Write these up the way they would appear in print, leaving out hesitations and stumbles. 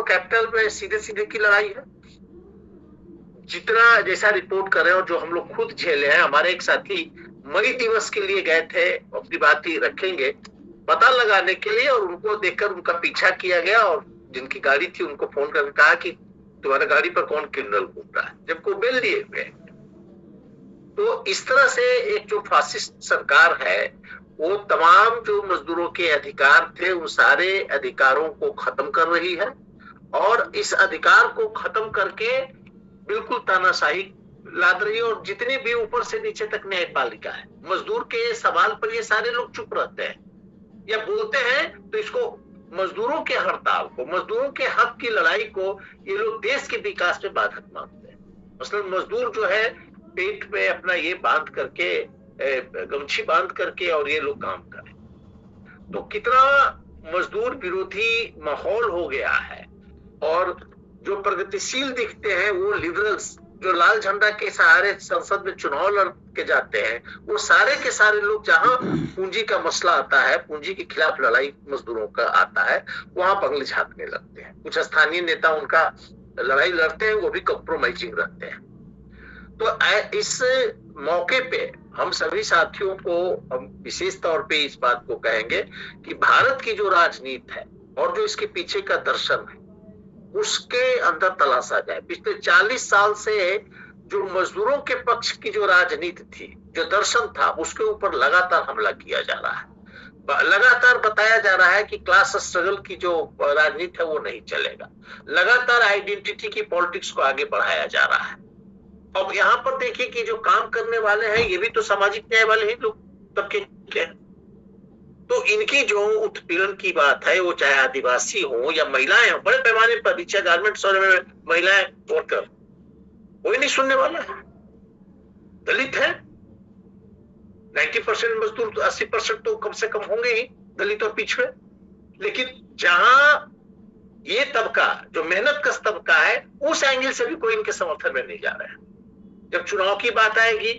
और कैपिटल में सीधे सीधे की लड़ाई है। जितना जैसा रिपोर्ट कर रहे हैं और जो हम लोग खुद झेले हैं, हमारे एक साथी मई दिवस के लिए गए थे, अपनी बात ही रखेंगे, पता लगाने के लिए, और उनको देखकर उनका पीछा किया गया और जिनकी गाड़ी थी उनको फोन करके कहा कि तुम्हारे गाड़ी पर कौन क्रिमिनल घूम रहा है, जबकि बेल दिए हुए। तो इस तरह से एक जो फासिस्ट सरकार है वो तमाम जो मजदूरों के अधिकार थे उन सारे अधिकारों को खत्म कर रही है, और इस अधिकार को खत्म करके बिल्कुल तानाशाही लाद रही है। और जितनी भी ऊपर से नीचे तक न्यायपालिका है, मजदूर के सवाल पर ये सारे लोग चुप रहते हैं या बोलते हैं तो इसको मजदूरों के हड़ताल को, मजदूरों के हक की लड़ाई को ये लोग देश के विकास में बाधक मानते हैं। मसलन मजदूर जो है पेट में अपना ये बांध करके, गमछी बांध करके और ये लोग काम करें, तो कितना मजदूर विरोधी माहौल हो गया है। और जो प्रगतिशील दिखते हैं वो लिबरल्स जो लाल झंडा के सहारे संसद में चुनाव लड़ के जाते हैं, वो सारे के सारे लोग जहां पूंजी का मसला आता है, पूंजी के खिलाफ लड़ाई मजदूरों का आता है, वहां बंगले झांकने लगते हैं। कुछ स्थानीय नेता उनका लड़ाई लड़ते हैं, वो भी कंप्रोमाइजिंग रहते हैं। तो इस मौके पे हम सभी साथियों को हम विशेष तौर पे इस बात को कहेंगे कि भारत की जो राजनीति है और जो इसके पीछे का दर्शन है उसके अंदर तलाशा जाए। पिछले 40 साल से जो मजदूरों के पक्ष की जो राजनीति थी, जो दर्शन था, उसके ऊपर लगातार हमला किया जा रहा है। लगातार बताया जा रहा है कि क्लास स्ट्रगल की जो राजनीति है वो नहीं चलेगा। लगातार आइडेंटिटी की पॉलिटिक्स को आगे बढ़ाया जा रहा है। अब यहाँ पर देखिए कि जो काम करने वाले हैं ये भी तो सामाजिक न्याय वाले ही लोग तबके हैं। तो इनकी जो उत्पीड़न की बात है, वो चाहे आदिवासी हो या महिलाएं हो, बड़े पैमाने पर नीचे गारमेंट्स में महिलाएं वर्कर, कोई नहीं सुनने वाला है। दलित है 90% मजदूर, तो 80% तो कम से कम होंगे ही दलित और पिछड़े। लेकिन जहां ये तबका जो मेहनत कश तबका है, उस एंगल से भी कोई इनके समर्थन में नहीं जा रहा है। जब चुनाव की बात आएगी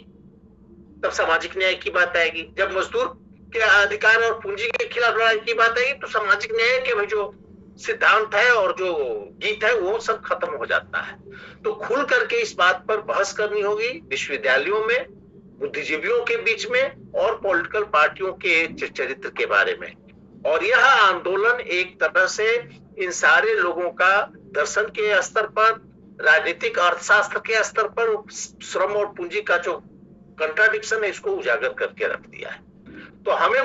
तब सामाजिक न्याय की बात आएगी, जब मजदूर के अधिकार और पूंजी के खिलाफ लड़ाई की बात आएगी तो सामाजिक न्याय के भाई जो सिद्धांत है और जो गीत है वो सब खत्म हो जाता है। तो खुल करके इस बात पर बहस करनी होगी विश्वविद्यालयों में, बुद्धिजीवियों के बीच में और पॉलिटिकल पार्टियों के चरित्र के बारे में। और यह आंदोलन एक तरह से इन सारे लोगों का दर्शन के स्तर पर, राजनीतिक अर्थशास्त्र के स्तर पर श्रम और पूंजी का जो कंट्राडिक्शन है इसको उजागर करके रख दिया है। तो हमें